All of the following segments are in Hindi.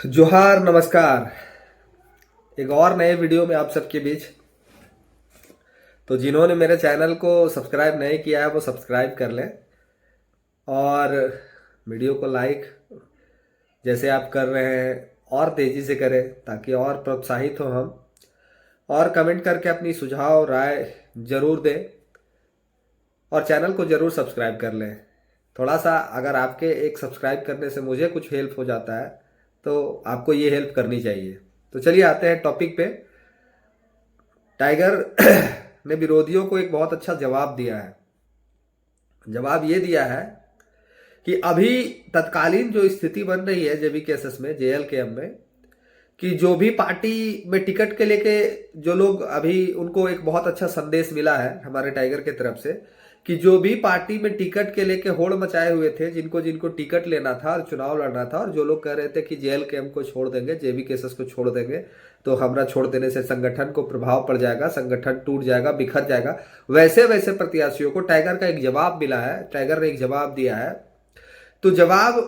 जोहार, नमस्कार। एक और नए वीडियो में आप सबके बीच। तो जिन्होंने मेरे चैनल को सब्सक्राइब नहीं किया है वो सब्सक्राइब कर लें और वीडियो को लाइक जैसे आप कर रहे हैं और तेज़ी से करें ताकि और प्रोत्साहित हो हम। और कमेंट करके अपनी सुझाव राय ज़रूर दें और चैनल को ज़रूर सब्सक्राइब कर लें। थोड़ा सा अगर आपके एक सब्सक्राइब करने से मुझे कुछ हेल्प हो जाता है तो आपको ये हेल्प करनी चाहिए। तो चलिए आते हैं टॉपिक पे। टाइगर ने विरोधियों को एक बहुत अच्छा जवाब दिया है। जवाब ये दिया है कि अभी तत्कालीन जो स्थिति बन रही है जेबीकेएसएस में, जेएलकेएम में, कि जो भी पार्टी में टिकट के लेके जो लोग अभी उनको एक बहुत अच्छा संदेश मिला है हमारे टाइगर के तरफ से कि जो भी पार्टी में टिकट के लेके होड़ मचाए हुए थे, जिनको जिनको टिकट लेना था और चुनाव लड़ना था, और जो लोग कह रहे थे कि जेएलकेएम को छोड़ देंगे, जेबीकेएसएस को छोड़ देंगे तो हमरा छोड़ देने से संगठन को प्रभाव पड़ जाएगा, संगठन टूट जाएगा, बिखर जाएगा, वैसे वैसे प्रत्याशियों को टाइगर का एक जवाब मिला है। टाइगर ने एक जवाब दिया है। तो जवाब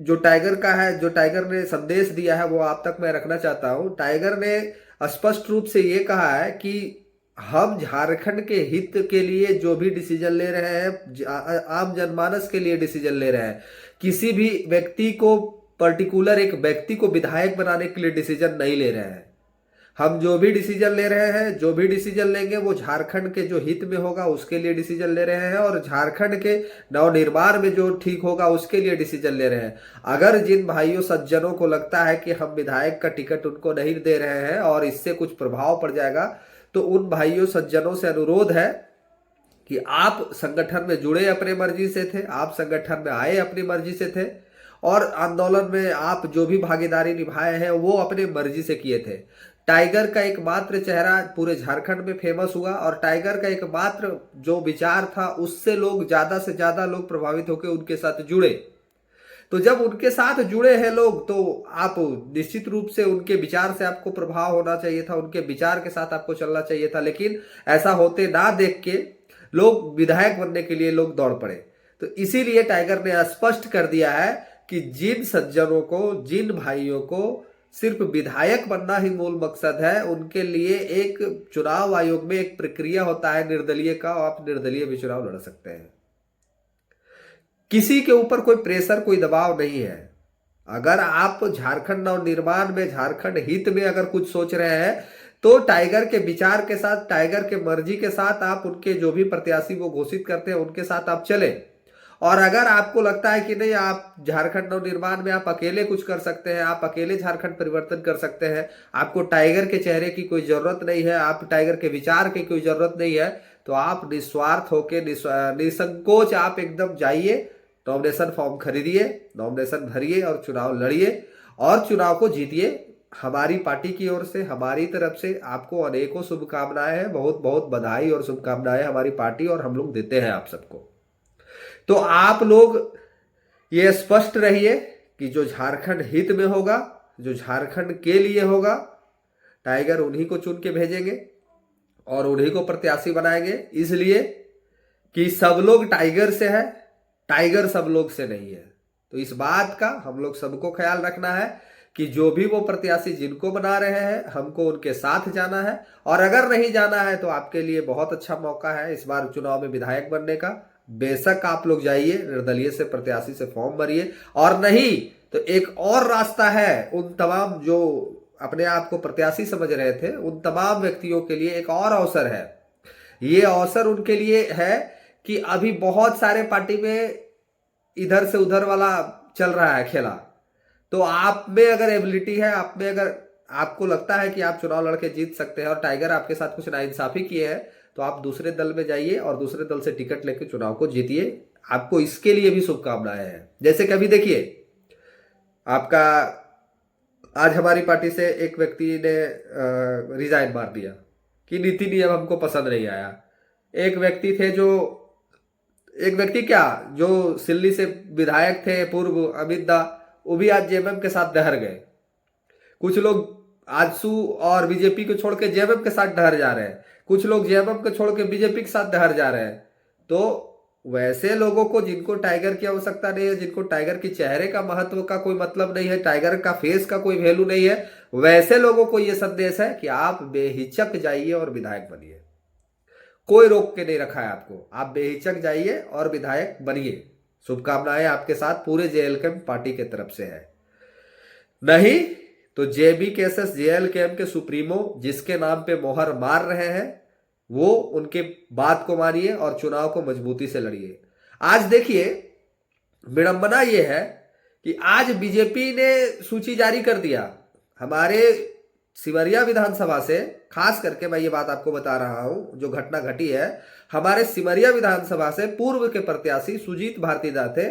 जो टाइगर का है, जो टाइगर ने संदेश दिया है वो आप तक मैं रखना चाहता हूं। टाइगर ने स्पष्ट रूप से ये कहा है कि हम झारखंड के हित के लिए जो भी डिसीजन ले रहे हैं, आम जनमानस के लिए डिसीजन ले रहे हैं। किसी भी व्यक्ति को, पर्टिकुलर एक व्यक्ति को विधायक बनाने के लिए डिसीजन नहीं ले रहे हैं। हम जो भी डिसीजन ले रहे हैं, जो भी डिसीजन लेंगे वो झारखंड के जो हित में होगा उसके लिए डिसीजन ले रहे हैं, और झारखंड के नवनिर्माण में जो ठीक होगा उसके लिए डिसीजन ले रहे हैं। अगर जिन भाइयों सज्जनों को लगता है कि हम विधायक का टिकट उनको नहीं दे रहे हैं और इससे कुछ प्रभाव पड़ जाएगा, तो उन भाइयों सज्जनों से अनुरोध है कि आप संगठन में जुड़े अपने मर्जी से थे, आप संगठन में आए अपनी मर्जी से थे, और आंदोलन में आप जो भी भागीदारी निभाए हैं वो अपने मर्जी से किए थे। टाइगर का एकमात्र चेहरा पूरे झारखंड में फेमस हुआ और टाइगर का एकमात्र जो विचार था उससे लोग, ज्यादा से ज्यादा लोग प्रभावित होकर उनके साथ जुड़े। तो जब उनके साथ जुड़े हैं लोग तो आप निश्चित रूप से उनके विचार से आपको प्रभाव होना चाहिए था, उनके विचार के साथ आपको चलना चाहिए था। लेकिन ऐसा होते ना देख के लोग विधायक बनने के लिए लोग दौड़ पड़े। तो इसीलिए टाइगर ने स्पष्ट कर दिया है कि जिन सज्जनों को, जिन भाइयों को सिर्फ विधायक बनना ही मूल मकसद है, उनके लिए एक चुनाव आयोग में एक प्रक्रिया होता है निर्दलीय का, आप निर्दलीय भी चुनाव लड़ सकते हैं। किसी के ऊपर कोई प्रेशर, कोई दबाव नहीं है। अगर आप झारखंड नवनिर्माण में, झारखंड हित में अगर कुछ सोच रहे हैं तो टाइगर के विचार के साथ, टाइगर के मर्जी के साथ आप उनके जो भी प्रत्याशी वो घोषित करते हैं उनके साथ आप चले। और अगर आपको लगता है कि नहीं, आप झारखंड नवनिर्माण में आप अकेले कुछ कर सकते हैं, आप अकेले झारखंड परिवर्तन कर सकते हैं, आपको टाइगर के चेहरे की कोई जरूरत नहीं है, आप टाइगर के विचार की कोई जरूरत नहीं है, तो आप निस्वार्थ होकर, निसंकोच आप एकदम जाइए, नॉमिनेशन फॉर्म खरीदिए, नॉमिनेशन भरिए और चुनाव लड़िए और चुनाव को जीतिए। हमारी पार्टी की ओर से, हमारी तरफ से आपको अनेकों शुभकामनाएं हैं, बहुत बहुत बधाई और शुभकामनाएं हमारी पार्टी और हम लोग देते हैं आप सबको। तो आप लोग ये स्पष्ट रहिए कि जो झारखंड हित में होगा, जो झारखंड के लिए होगा, टाइगर उन्हीं को चुन के भेजेंगे और उन्हीं को प्रत्याशी बनाएंगे। इसलिए कि सब लोग टाइगर से है, टाइगर सब लोग से नहीं है। तो इस बात का हम लोग सबको ख्याल रखना है कि जो भी वो प्रत्याशी जिनको बना रहे हैं हमको उनके साथ जाना है, और अगर नहीं जाना है तो आपके लिए बहुत अच्छा मौका है इस बार चुनाव में विधायक बनने का। बेशक आप लोग जाइए, निर्दलीय से प्रत्याशी से फॉर्म भरिए, और नहीं तो एक और रास्ता है। उन तमाम जो अपने आप को प्रत्याशी समझ रहे थे उन तमाम व्यक्तियों के लिए एक और अवसर है। ये अवसर उनके लिए है कि अभी बहुत सारे पार्टी में इधर से उधर वाला चल रहा है खेला। तो आप में अगर एबिलिटी है, आप में अगर आपको लगता है कि आप चुनाव लड़के जीत सकते हैं और टाइगर आपके साथ कुछ नाइंसाफी किए हैं, तो आप दूसरे दल में जाइए और दूसरे दल से टिकट लेकर चुनाव को जीतिए। आपको इसके लिए भी शुभकामनाएं हैं। जैसे कि अभी देखिए, आपका आज हमारी पार्टी से एक व्यक्ति ने रिजाइन मार दिया कि नीति नियम हमको पसंद नहीं आया। एक व्यक्ति थे जो, एक व्यक्ति क्या, जो सिल्ली से विधायक थे पूर्व, अमित दा, वो भी आज जेएमएम के साथ डहर गए। कुछ लोग आजसू और बीजेपी को छोड़ के जेएमएम के साथ डहर जा रहे हैं, कुछ लोग जेएमएम को छोड़ के बीजेपी के साथ डहर जा रहे हैं। तो वैसे लोगों को जिनको टाइगर की आवश्यकता नहीं है, जिनको टाइगर की चेहरे का महत्व का कोई मतलब नहीं है, टाइगर का फेस का कोई वैल्यू नहीं है, वैसे लोगों को यह संदेश है कि आप बेहिचक जाइए और विधायक बनिए। कोई रोक के नहीं रखा है आपको, आप बेहिचक जाइए और विधायक बनिए। शुभकामनाएं आपके साथ पूरे जेएलकेएम पार्टी की तरफ से है। नहीं तो जेबीकेएसएस जेएलकेएम के सुप्रीमो जिसके नाम पे मोहर मार रहे हैं, वो उनके बात को मानिए और चुनाव को मजबूती से लड़िए। आज देखिए, विडंबना यह है कि आज बीजेपी ने सूची जारी कर दिया हमारे सिमरिया विधानसभा से। खास करके मैं ये बात आपको बता रहा हूं, जो घटना घटी है हमारे सिमरिया विधानसभा से पूर्व के प्रत्याशी सुजीत भारतीदास थे,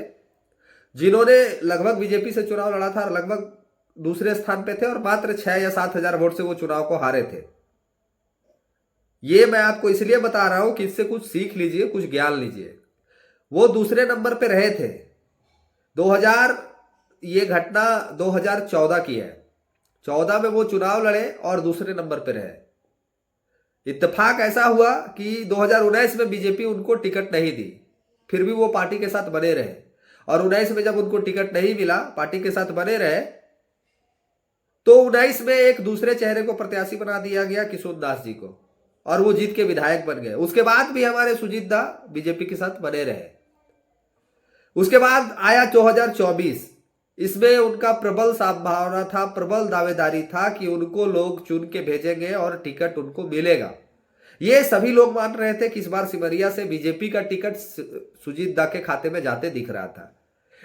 जिन्होंने लगभग बीजेपी से चुनाव लड़ा था और लगभग दूसरे स्थान पे थे और मात्र 6 या 7 हजार वोट से वो चुनाव को हारे थे। ये मैं आपको इसलिए बता रहा हूं कि इससे कुछ सीख लीजिए, कुछ ज्ञान लीजिए। वो दूसरे नंबर पे रहे थे। 2000 ये घटना 2014 की है। 14 में वो चुनाव लड़े और दूसरे नंबर पे रहे। इत्तेफाक ऐसा हुआ कि 2019 में बीजेपी उनको टिकट नहीं दी, फिर भी वो पार्टी के साथ बने रहे। और 19 में जब उनको टिकट नहीं मिला, पार्टी के साथ बने रहे, तो 19 में एक दूसरे चेहरे को प्रत्याशी बना दिया गया, किशोर दास जी को, और वो जीत के विधायक बन गए। उसके बाद भी हमारे सुजीत दा बीजेपी के साथ बने रहे। उसके बाद आया 2024। इसमें उनका प्रबल संभावना था, प्रबल दावेदारी था कि उनको लोग चुन के भेजेंगे और टिकट उनको मिलेगा। ये सभी लोग मान रहे थे कि इस बार सिमरिया से बीजेपी का टिकट सुजीत दा के खाते में जाते दिख रहा था।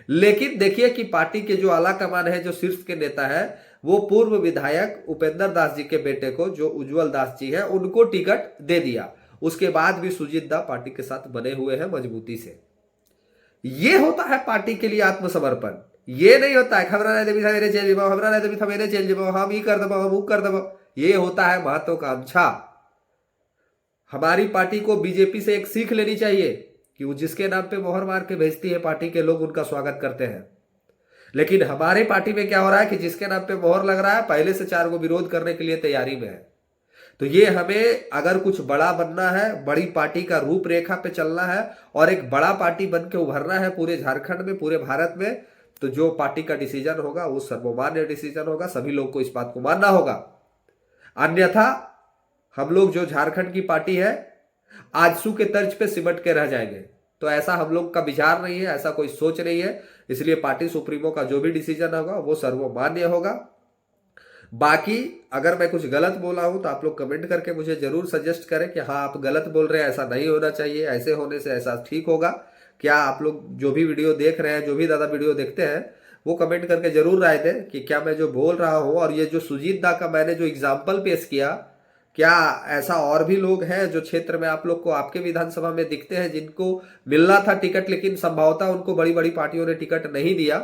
लेकिन देखिए कि पार्टी के जो आला कमान है, जो शीर्ष के नेता है, वो पूर्व विधायक उपेंद्र दास जी के बेटे को, जो उज्जवल दास जी है, उनको टिकट दे दिया। उसके बाद भी सुजीत दा पार्टी के साथ बने हुए हैं मजबूती से। ये होता है पार्टी के लिए आत्मसमर्पण। ये नहीं होता है हमरा नहीं देवी था मेरे चेल जीवो, हमरा नहीं देवी था मेरे चेल जीवो, हम ही कर दबो, हम वो कर दबो। ये होता है महत्वाकांक्षा। हमारी पार्टी को बीजेपी से एक सीख लेनी चाहिए कि वो जिसके नाम पे मोहर मार के भेजती है पार्टी के लोग, उनका स्वागत करते हैं। लेकिन हमारे पार्टी में क्या हो रहा है कि जिसके नाम पे मोहर लग रहा है, पहले से 4 को विरोध करने के लिए तैयारी में है। तो ये हमें अगर कुछ बड़ा बनना है, बड़ी पार्टी का रूपरेखा पे चलना है और एक बड़ा पार्टी बन के उभरना है पूरे झारखंड में, पूरे भारत में, तो जो पार्टी का डिसीजन होगा वो सर्वमान्य डिसीजन होगा। सभी लोग को इस बात को मानना होगा। अन्यथा हम लोग जो झारखंड की पार्टी है, आजसू के तर्ज पे सिमट के रह जाएंगे। तो ऐसा हम लोग का विचार नहीं है, ऐसा कोई सोच नहीं है। इसलिए पार्टी सुप्रीमो का जो भी डिसीजन होगा वो सर्वमान्य होगा। बाकी अगर मैं कुछ गलत बोला हूं तो आप लोग कमेंट करके मुझे जरूर सजेस्ट करें कि हाँ आप गलत बोल रहे हैं, ऐसा नहीं होना चाहिए, ऐसे होने से ऐसा ठीक होगा। क्या आप लोग जो भी वीडियो देख रहे हैं, जो भी दादा वीडियो देखते हैं, वो कमेंट करके जरूर राय दें कि क्या मैं जो बोल रहा हूं और ये जो सुजीत दा का मैंने जो एग्जाम्पल पेश किया, क्या ऐसा और भी लोग हैं जो क्षेत्र में आप लोग को, आपके विधानसभा में दिखते हैं, जिनको मिलना था टिकट लेकिन संभवतः उनको बड़ी बड़ी पार्टियों ने टिकट नहीं दिया?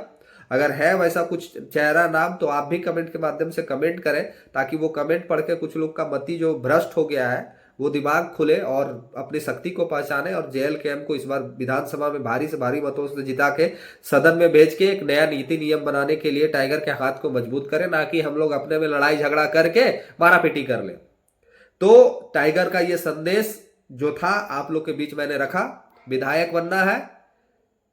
अगर है वैसा कुछ चेहरा, नाम, तो आप भी कमेंट के माध्यम से कमेंट करें, ताकि वो कमेंट पढ़ के कुछ लोग का मति जो भ्रष्ट हो गया है वो दिमाग खुले और अपनी शक्ति को पहचाने और जेएलकेएम को इस बार विधानसभा में भारी से भारी मतों से जिता के सदन में भेज के एक नया नीति नियम बनाने के लिए टाइगर के हाथ को मजबूत करें, ना कि हम लोग अपने में लड़ाई झगड़ा करके मारापीटी कर ले। तो टाइगर का ये संदेश जो था आप लोग के बीच मैंने रखा। विधायक बनना है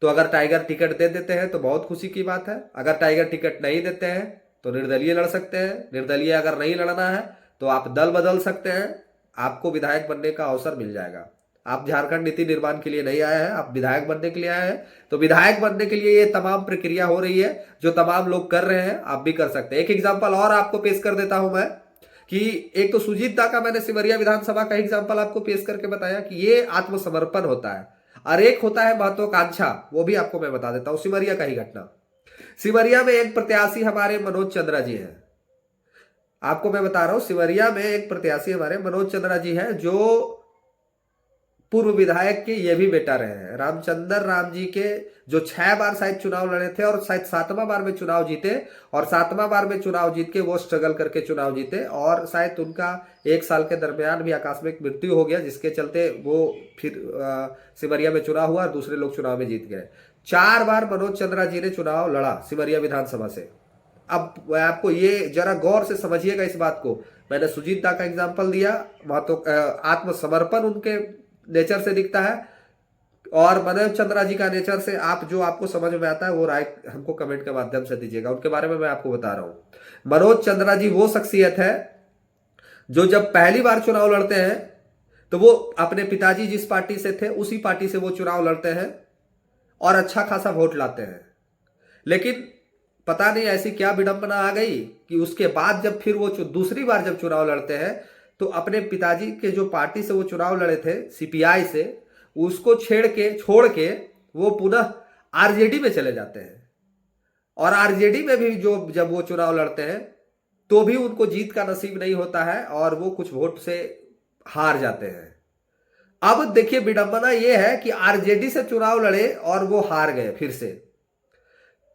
तो अगर टाइगर टिकट दे देते हैं तो बहुत खुशी की बात है। अगर टाइगर टिकट नहीं देते हैं तो निर्दलीय लड़ सकते हैं। निर्दलीय अगर नहीं लड़ना है तो आप दल बदल सकते हैं, आपको विधायक बनने का अवसर मिल जाएगा। आप झारखंड नीति निर्माण के लिए नहीं आए हैं, आप विधायक बनने के लिए आए हैं। तो विधायक बनने के लिए ये तमाम प्रक्रिया हो रही है जो तमाम लोग कर रहे हैं, आप भी कर सकते हैं। एक एग्जाम्पल और आपको पेश कर देता हूं मैं कि एक तो सुजीत दा का मैंने सिमरिया विधानसभा का एग्जाम्पल आपको पेश करके बताया कि ये आत्मसमर्पण होता है, और एक होता है महत्वाकांक्षा। वो भी आपको मैं बता देता हूं, सिमरिया का ही घटना। सिमरिया में एक प्रत्याशी हमारे मनोज चंद्रा जी हैं। आपको मैं बता रहा हूं, सिमरिया में एक प्रत्याशी हमारे मनोज चंद्रा जी हैं, जो पूर्व विधायक के ये भी बेटा रहे हैं। रामचंद्र राम जी के जो 6 बार शायद चुनाव लड़े थे और शायद 7वां बार में चुनाव जीते, और 7वां बार में चुनाव जीत के वो स्ट्रगल करके चुनाव जीते, और शायद उनका 1 साल के दरमियान भी आकस्मिक मृत्यु हो गया, जिसके चलते वो फिर सिमरिया में चुनाव हुआ और दूसरे लोग चुनाव में जीत गए। 4 बार मनोज चंद्रा जी ने चुनाव लड़ा सिमरिया विधानसभा से। अब आपको ये जरा गौर से समझिएगा इस बात को। मैंने सुजीत दा का एग्जाम्पल दिया, आत्मसमर्पण उनके नेचर से दिखता है। और मनोज चंद्रा जी का नेचर से आप जो आपको समझ में आता है वो राय हमको कमेंट के माध्यम से दीजिएगा, उनके बारे में मैं आपको बता रहा हूं। मनोज चंद्रा जी वो शख्सियत है जो जब पहली बार चुनाव लड़ते हैं तो वो अपने पिताजी जिस पार्टी से थे उसी पार्टी से वो चुनाव लड़ते हैं और अच्छा खासा वोट लाते हैं। लेकिन पता नहीं ऐसी क्या विडंबना आ गई कि उसके बाद जब फिर वो दूसरी बार जब चुनाव लड़ते हैं तो अपने पिताजी के जो पार्टी से वो चुनाव लड़े थे सीपीआई से, उसको छोड़ के वो पुनः आरजेडी में चले जाते हैं। और आरजेडी में भी जो जब वो चुनाव लड़ते हैं तो भी उनको जीत का नसीब नहीं होता है और वो कुछ वोट से हार जाते हैं। अब देखिए विडंबना यह है कि आरजेडी से चुनाव लड़े और वो हार गए फिर से।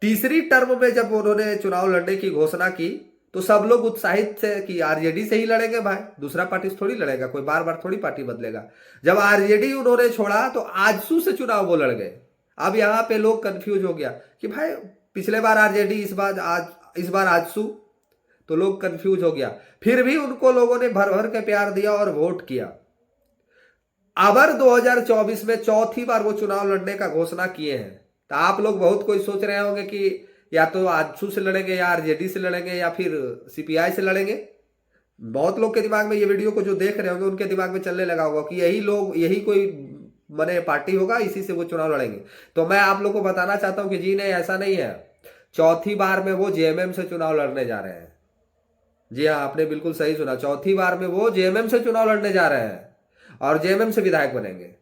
तीसरी टर्म में जब उन्होंने चुनाव लड़ने की घोषणा की तो सब लोग उत्साहित थे कि आरजेडी से ही लड़ेंगे भाई, दूसरा पार्टी से थोड़ी लड़ेगा, कोई बार बार थोड़ी पार्टी बदलेगा। जब आरजेडी उन्होंने छोड़ा तो आजसू से चुनाव वो लड़ गए। अब यहां पे लोग कंफ्यूज हो गया कि भाई पिछले बार आरजेडी, इस बार आजसू, तो लोग कंफ्यूज हो गया। फिर भी उनको लोगों ने भर भर के प्यार दिया और वोट किया। अबर 2024 में चौथी बार वो चुनाव लड़ने का घोषणा किए हैं। तो आप लोग बहुत कोई सोच रहे होंगे कि या तो आजसू से लड़ेंगे या आरजेडी से लड़ेंगे या फिर सीपीआई से लड़ेंगे। बहुत लोग के दिमाग में, ये वीडियो को जो देख रहे होंगे उनके दिमाग में चलने लगा होगा कि यही कोई मने पार्टी होगा, इसी से वो चुनाव लड़ेंगे। तो मैं आप लोग को बताना चाहता हूं कि जी नहीं, ऐसा नहीं है। चौथी बार में वो जेएमएम से चुनाव लड़ने जा रहे हैं। जी हाँ, आपने बिल्कुल सही सुना, चौथी बार में वो जेएमएम से चुनाव लड़ने जा रहे हैं और जेएमएम से विधायक बनेंगे।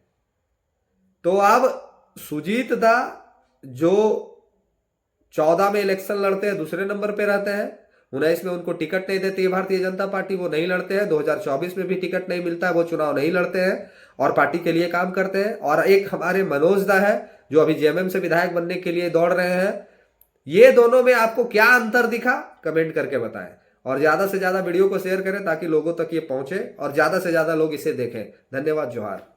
तो अब सुजीत दा जो 14 में इलेक्शन लड़ते हैं, दूसरे नंबर पे रहते हैं। 19 में उनको टिकट नहीं देती है भारतीय जनता पार्टी, वो नहीं लड़ते हैं। 2024 में भी टिकट नहीं मिलता है, वो चुनाव नहीं लड़ते हैं और पार्टी के लिए काम करते हैं। और एक हमारे मनोज दा है जो अभी जेएमएम से विधायक बनने के लिए दौड़ रहे हैं। ये दोनों में आपको क्या अंतर दिखा, कमेंट करके बताएं। और ज्यादा से ज्यादा वीडियो को शेयर करें ताकि लोगों तक ये पहुंचे और ज्यादा से ज्यादा लोग इसे देखें। धन्यवाद, जोहार।